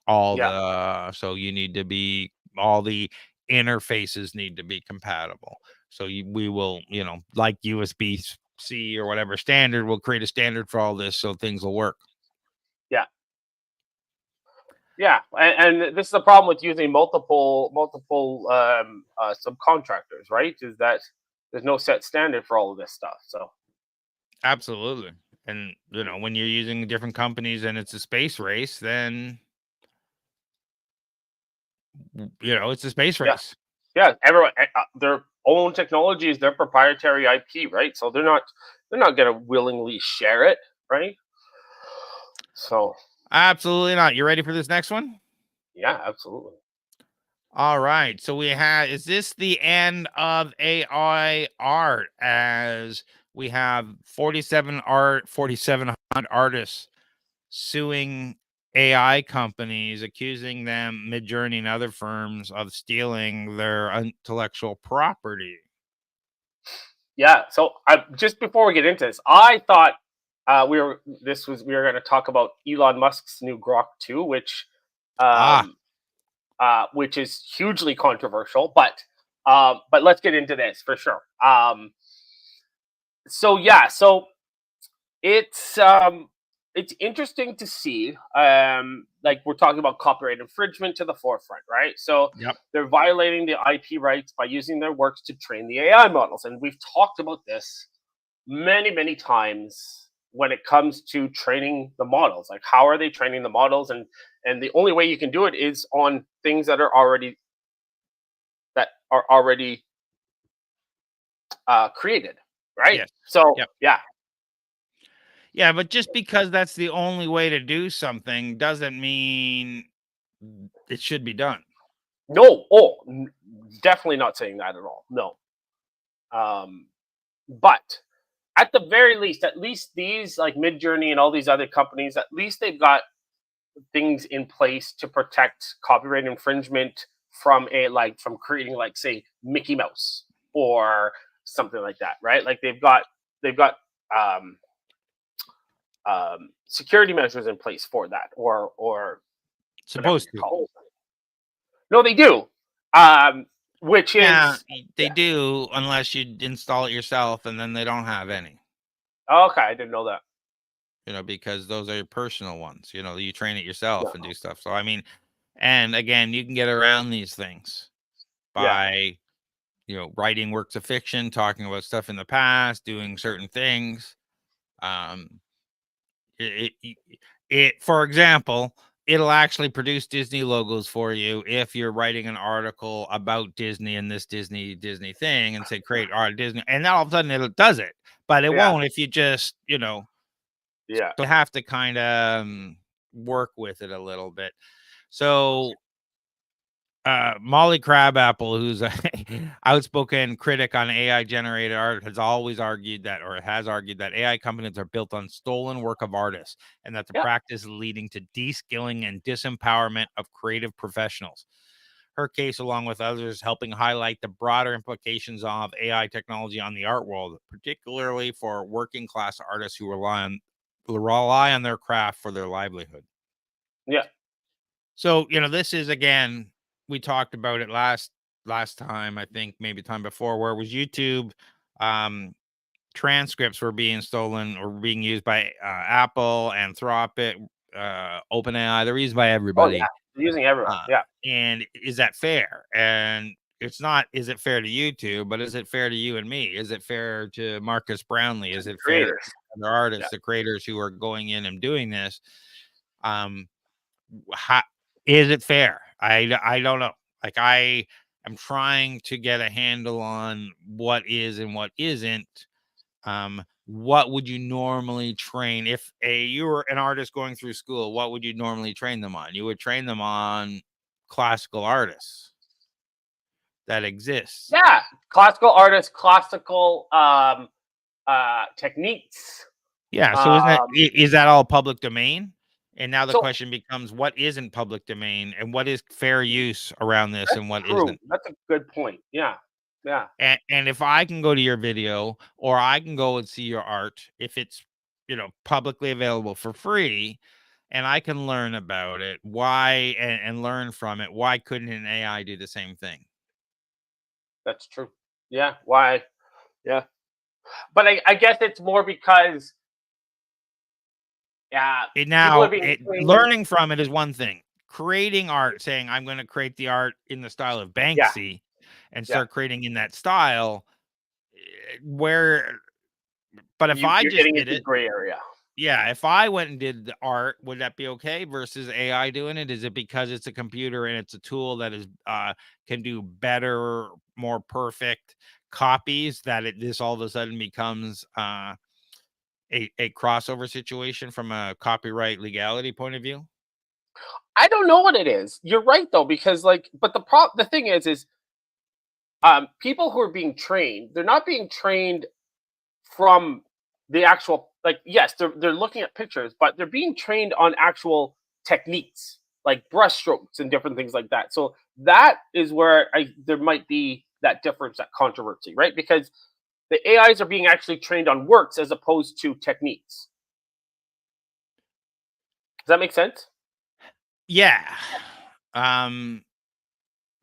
yeah, So you need to be all the interfaces need to be compatible. So we will, like USB-C or whatever standard, we'll create a standard for all this so things will work." yeah. Yeah, and this is the problem with using multiple subcontractors, right? Is that there's no set standard for all of this stuff. So Absolutely. And when you're using different companies and it's a space race, then it's a space yeah, race. yeah. Everyone their own technology is their proprietary IP, right? So they're not going to willingly share it, right? So Absolutely not. You ready for this next one? yeah, absolutely. All right. So is this the end of AI art, as we have 4,700 artists suing AI companies, accusing them, Midjourney and other firms, of stealing their intellectual property? Yeah. So just before we get into this, I thought we were going to talk about Elon Musk's new Grok 2, Ah, um, which is hugely controversial. But let's get into this for sure. So yeah, so it's um, it's interesting to see. Like we're talking about copyright infringement to the forefront, right? So yep. they're violating the IP rights by using their works to train the AI models, and we've talked about this many times when it comes to training the models. Like how are they training the models, and the only way you can do it is on things that are already created, right? Yes. So Yep. yeah, Yeah, but just because that's the only way to do something doesn't mean it should be done. no, definitely not saying that at all. No, um, but at least these like Midjourney and all these other companies, at least they've got things in place to protect copyright infringement from creating like say Mickey Mouse or something like that, right? Like they've got um, security measures in place for that, or whatever you Supposed to. call it. No, they do. Um, which Yeah, is they do, unless you install it yourself, and then they don't have any. okay. I didn't know that. Because those are your personal ones. You train it yourself and No. do stuff. So I mean, and again, you can get around these things Yeah. by writing works of fiction, talking about stuff in the past, doing certain things. Um, for example, it'll actually produce Disney logos for you if you're writing an article about Disney and this Disney thing, and say create art Disney, and then all of a sudden it does it, but it Yeah. won't if you just Yeah. so have to kind of work with it a little bit. So Molly Crabapple, who's a outspoken critic on AI generated art, has argued that AI companies are built on stolen work of artists, and that the Yeah. practice is leading to de-skilling and disempowerment of creative professionals. Her case, along with others, helping highlight the broader implications of AI technology on the art world, particularly for working class artists who rely on their craft for their livelihood. Yeah. So, this is, again, we talked about it last time, I think maybe time before, where it was YouTube transcripts were being stolen or being used by Apple, Anthropic, OpenAI. They're used by Oh yeah. everybody. Using everyone. Uh, Yeah. and is that fair? And it's not, is it fair to YouTube, but is it fair to you and me? Is it fair to Marcus Brownlee? Is it fair to Creators. other artists, the creators who are going in and doing this? How, is it fair? I don't know. Like, I am trying to get a handle on what is and what isn't. What would you normally train if you were an artist going through school? What would you normally train them on? You would train them on classical artists that exists. Yeah, classical artists, classical techniques. Yeah. So is that all public domain? And now the So question becomes, what isn't public domain and what is fair use around this that's and what true. isn't? That's a good point. Yeah. Yeah. And if I can go to your video or I can go and see your art, if it's, publicly available for free, and I can learn about it, why, and learn from it, why couldn't an AI do the same thing? That's true. Yeah. Why? Yeah. But I guess it's more because people are being trained. Learning from it is one thing. Creating art, saying I'm going to create the art in the style of Banksy and start creating in that style, but if I You're just getting did into it, gray area. yeah, if I went and did the art, would that be okay versus AI doing it? Is it because it's a computer and it's a tool that is can do better, more perfect copies that this all of a sudden becomes a crossover situation from a copyright legality point of view? I don't know what it is. You're right though, because but the thing is people who are being trained, they're not being trained from the actual, yes, they're looking at pictures, but they're being trained on actual techniques like brush strokes and different things like that. So that is where there might be that difference, that controversy, right? Because the AIs are being actually trained on works as opposed to techniques. Does that make sense? Yeah.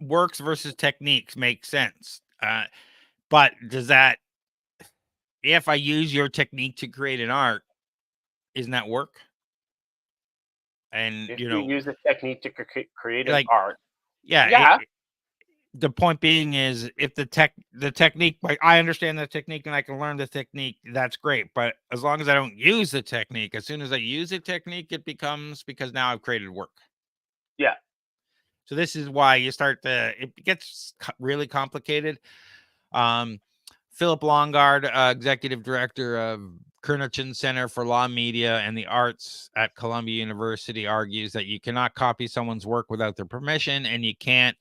Works versus techniques makes sense. But does that, if I use your technique to create an art, isn't that work? And If you use the technique to create an like, art, yeah, the point being is, if the technique, like, I understand the technique and I can learn the technique, that's great. But as long as I don't use the technique, as soon as I use the technique, it becomes, because now I've created work. yeah, So this is why it gets really complicated. Philip Longard, executive director of Kernochin Center for Law, Media, and the Arts at Columbia University, argues that you cannot copy someone's work without their permission, and you can't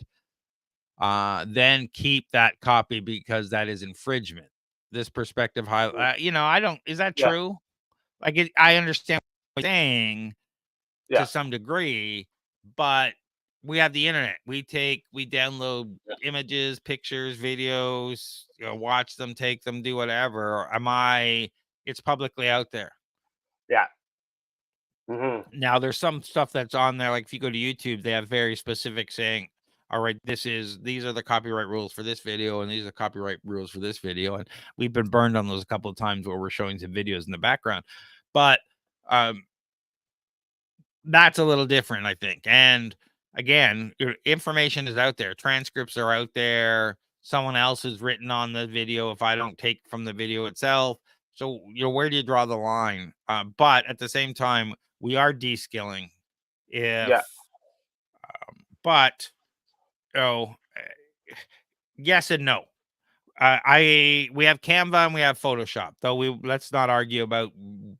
then keep that copy because that is infringement. This perspective, I don't. Is that yeah, true? Like, I understand what you're saying to yeah, some degree, but we have the internet. We download yeah, images, pictures, videos, watch them, take them, do whatever. It's publicly out there. yeah. Mm-hmm. Now there's some stuff that's on there. Like, if you go to YouTube, they have very specific saying, all right, these are the copyright rules for this video, and these are the copyright rules for this video. And we've been burned on those a couple of times where we're showing some videos in the background. But that's a little different, I think. And again, information is out there. Transcripts are out there. Someone else has written on the video if I don't take from the video itself. So, where do you draw the line? But at the same time, we are de-skilling. Yeah, But, oh, yes and no. We have Canva and we have Photoshop. Though let's not argue about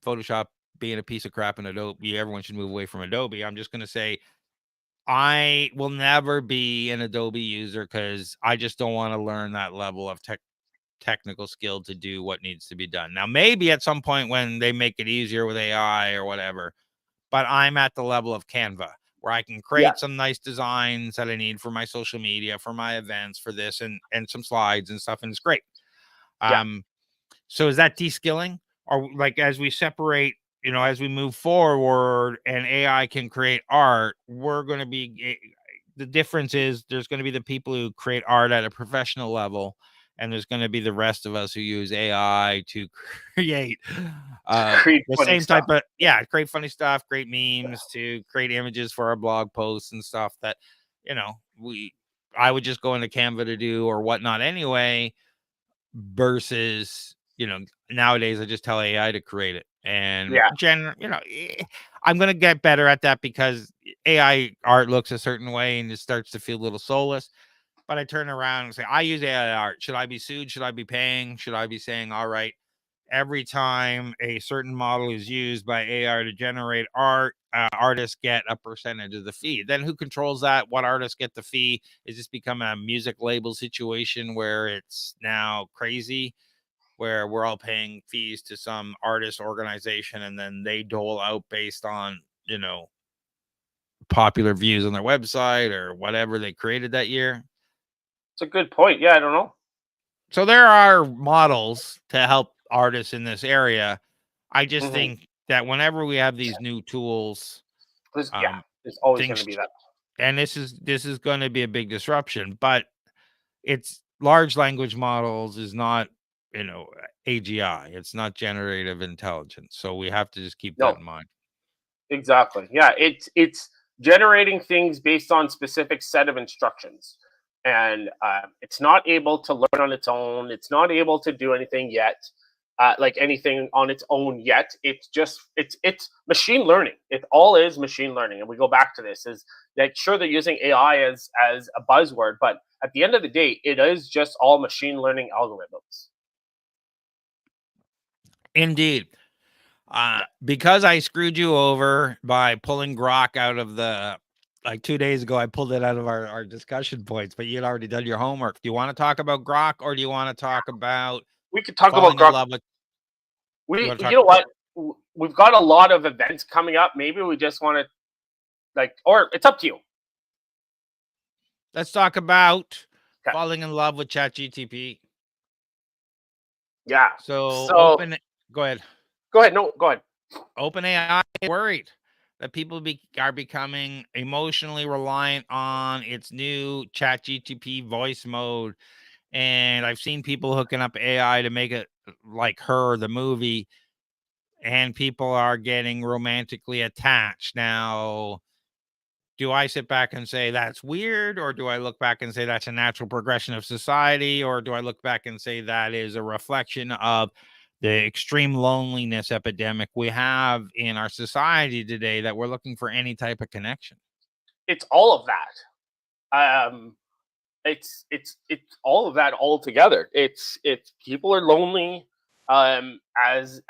Photoshop being a piece of crap in Adobe. Everyone should move away from Adobe. I'm just going to say I will never be an Adobe user because I just don't want to learn that level of technical skill to do what needs to be done. Now, maybe at some point when they make it easier with AI or whatever, but I'm at the level of Canva where I can yeah, create some nice designs that I need for my social media, for my events, for this, and some slides and stuff, and it's great. yeah, So is that de-skilling? Or, like, as we separate, as we move forward and AI can create art, we're going to be, the difference is there's going to be the people who create art at a professional level, and there's going to be the rest of us who use AI to create create the funny same stuff. type of, great funny stuff, great memes, to create images for our blog posts and stuff that, we I would just go into Canva to do or whatnot anyway, versus, nowadays I just tell AI to create it. And Yeah. I'm going to get better at that because AI art looks a certain way and it starts to feel a little soulless. But I turn around and say, I use AI art. Should I be sued? Should I be paying? Should I be saying, all right, every time a certain model is used by AI to generate art, artists get a percentage of the fee? Then who controls that? What artists get the fee? Is this become a music label situation where it's now crazy, where we're all paying fees to some artist organization and then they dole out based on, popular views on their website or whatever they created that year? It's a good point. Yeah, I don't know. So there are models to help artists in this area. I just Hmm. think that whenever we have these new tools, Yeah, um, there's always going things, to be that. and this is going to be a big disruption. But it's large language models is not, AGI. It's not generative intelligence. So we have to just keep that No, in mind. exactly. Yeah, it's generating things based on specific set of instructions, and it's not able to learn on its own. It's not able to do anything yet, like anything on its own yet. It's machine learning. It all is machine learning, and we go back to this: is that sure they're using AI as a buzzword, but at the end of the day, it is just all machine learning algorithms. Indeed. Yeah, Because I screwed you over by pulling Grok out of like 2 days ago, I pulled it out of our discussion points, but you'd already done your homework. Do you want to talk about Grok or do you want to talk about we could talk about falling in Grok. love with, you We, want to you talk, know what? We've got a lot of events coming up. Maybe we just want to or it's up to you. let's talk about Okay. falling in love with ChatGTP. Yeah. So So go ahead. go ahead. No, go ahead. OpenAI is worried that people are becoming emotionally reliant on its new ChatGTP voice mode. And I've seen people hooking up AI to make it like Her, the movie, and people are getting romantically attached. Now, do I sit back and say that's weird, or do I look back and say that's a natural progression of society, or do I look back and say that is a reflection of the extreme loneliness epidemic we have in our society today, that we're looking for any type of connection? It's all of that. It's all of that all together. It's people are lonely. As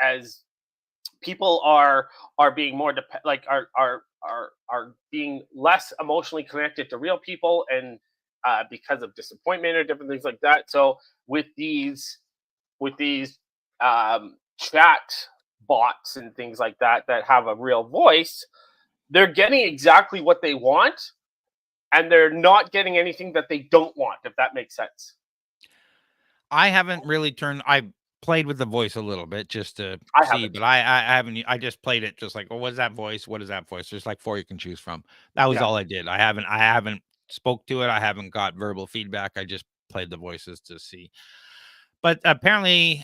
people are being more like are being less emotionally connected to real people, and because of disappointment or different things like that. So with these chat bots and things like that that have a real voice, they're getting exactly what they want, and they're not getting anything that they don't want. If that makes sense. I haven't really I played with the voice a little bit just to I see, haven't. but I haven't. I just played it just like, well, what's that voice? What is that voice? There's like four you can choose from. That was Yeah, all I did. I haven't spoke to it. I haven't got verbal feedback. I just played the voices to see. But apparently,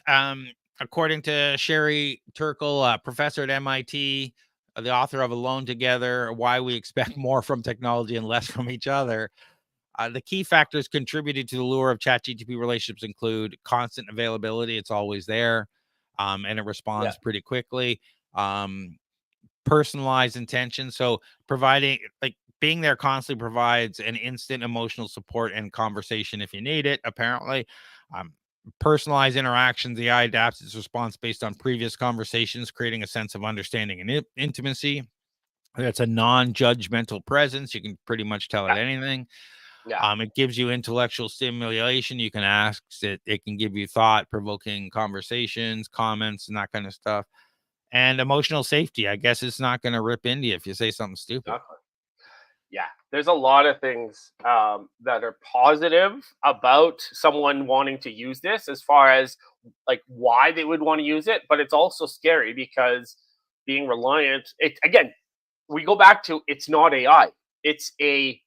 according to Sherry Turkle, professor at MIT, the author of Alone Together: Why We Expect More from Technology and Less from Each Other, the key factors contributing to the lure of ChatGPT relationships include constant availability. It's always there, and it yeah, responds pretty quickly. Um, Personalized intention. So providing, like, being there constantly provides an instant emotional support and conversation if you need it, apparently. Um, Personalized interactions. The AI adapts its response based on previous conversations, creating a sense of understanding and intimacy. That's a non-judgmental presence. You can pretty much tell it yeah, anything. yeah. It gives you intellectual stimulation. You can ask it. It can give you thought-provoking conversations, comments, and that kind of stuff. And emotional safety. I guess it's not going to rip into you if you say something stupid. Exactly. Yeah, there's a lot of things that are positive about someone wanting to use this, as far as like why they would want to use it, but it's also scary because being reliant. It again, we go back to it's not AI. It's a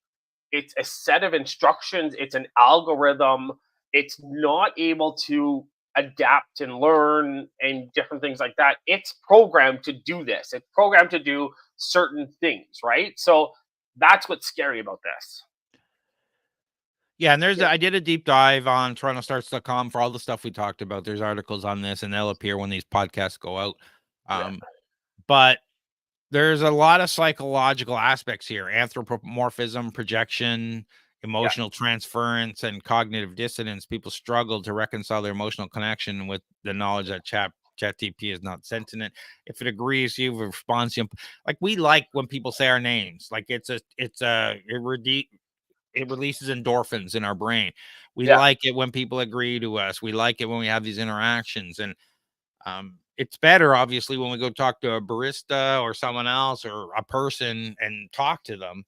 it's a set of instructions. It's an algorithm. It's not able to adapt and learn and different things like that. It's programmed to do this. It's programmed to do certain things, right? So that's what's scary about this. Yeah, and I did a deep dive on TorontoStarts.com for all the stuff we talked about. There's articles on this, and they'll appear when these podcasts go out. But there's a lot of psychological aspects here: anthropomorphism, projection, emotional transference, and cognitive dissonance. People struggle to reconcile their emotional connection with the knowledge that ChatGPT is not sentient. If it agrees you, it responds to you. Like, we like when people say our names. Like, it releases endorphins in our brain. We like it when people agree to us. We like it when we have these interactions. And it's better, obviously, when we go talk to a barista or someone else or a person and talk to them.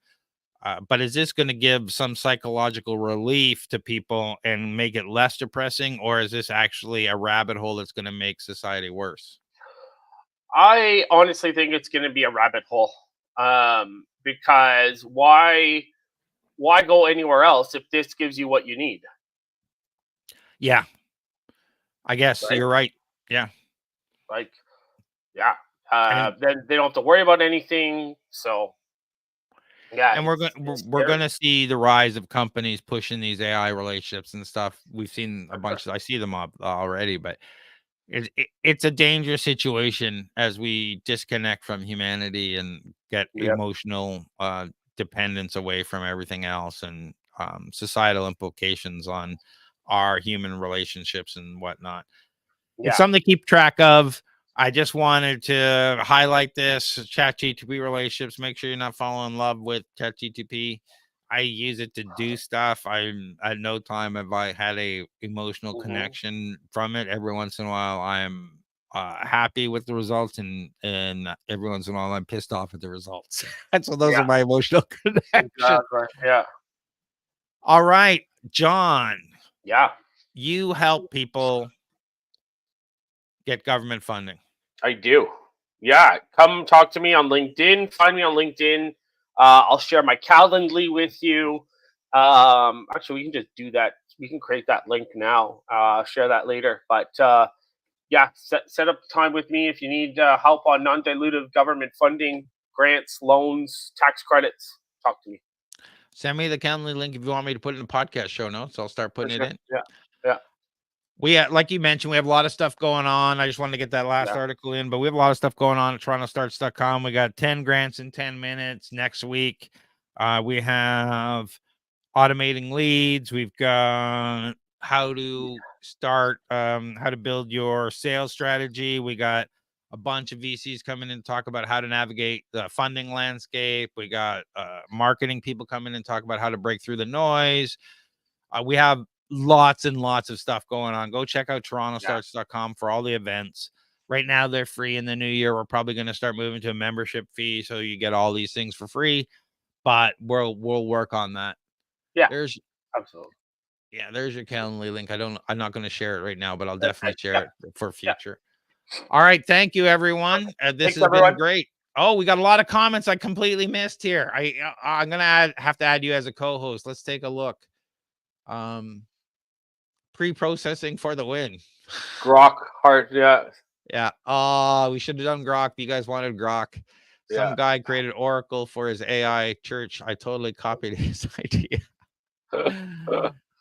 But is this going to give some psychological relief to people and make it less depressing? Or is this actually a rabbit hole that's going to make society worse? I honestly think it's going to be a rabbit hole, because why go anywhere else if this gives you what you need? Yeah, I guess you're right. Yeah. Like, yeah. Then they don't have to worry about anything. So, yeah. And we're going to see the rise of companies pushing these AI relationships and stuff. We've seen a bunch. I see them up already, but it's a dangerous situation as we disconnect from humanity and get emotional dependence away from everything else, and societal implications on our human relationships and whatnot. It's something to keep track of. I just wanted to highlight this ChatGPT relationships. Make sure you're not falling in love with ChatGPT. I use it to do stuff. I'm at no time have I had a emotional connection from it. Every once in a while, I'm happy with the results, and every once in a while, I'm pissed off at the results. And so those are my emotional connections. Exactly. Yeah. All right, John. Yeah. You help people get government funding. I do. Yeah. Come talk to me on LinkedIn. Find me on LinkedIn. I'll share my Calendly with you. Actually, we can just do that. We can create that link now. Share that later. But yeah, set up time with me if you need help on non-dilutive government funding, grants, loans, tax credits. Talk to me. Send me the Calendly link if you want me to put it in the podcast show notes. I'll start putting it in. Yeah. We like you mentioned, we have a lot of stuff going on. I just wanted to get that last article in, but we have a lot of stuff going on at TorontoStarts.com. We got 10 grants in 10 minutes next week. We have automating leads. We've got how to start, how to build your sales strategy. We got a bunch of VCs coming in to talk about how to navigate the funding landscape. We got marketing people coming in and talk about how to break through the noise. We have lots and lots of stuff going on. Go check out TorontoStarts.com for all the events. Right now, they're free. In the new year, we're probably going to start moving to a membership fee, so you get all these things for free. But we'll work on that. Yeah, there's absolutely. Yeah, there's your Calendly link. I'm not going to share it right now, but I'll definitely share it for future. All right, thank you, everyone. This has been great. Oh, we got a lot of comments I completely missed here. I'm gonna have to add you as a co-host. Let's take a look. Pre-processing for the win. Grok heart, yeah. Oh, we should have done Grok. You guys wanted Grok. Some guy created Oracle for his AI church. I totally copied his idea.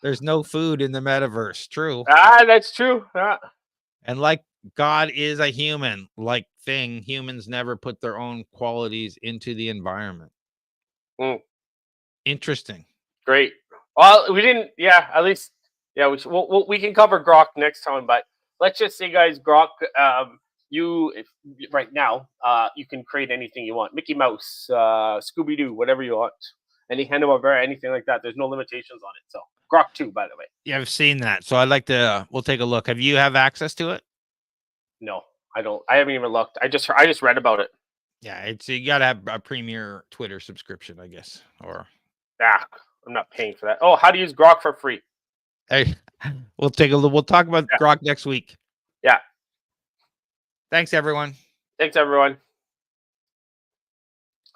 There's no food in the metaverse. True. That's true. And like God is a human like thing, humans never put their own qualities into the environment. Interesting. Great. Well, we didn't. Yeah, at least. Yeah, we can cover Grok next time. But let's just say, guys, Grok. Right now, you can create anything you want. Mickey Mouse, Scooby Doo, whatever you want. Any Hanna-Barbera, anything like that. There's no limitations on it. So Grok 2, by the way. Yeah, I've seen that. So I'd like to. We'll take a look. Have you have access to it? No, I don't. I haven't even looked. I just read about it. Yeah, you gotta have a premier Twitter subscription, I guess. Or I'm not paying for that. Oh, how to use Grok for free? Hey, we'll take a look. We'll talk about Grok next week. Yeah. Thanks, everyone. Thanks, everyone.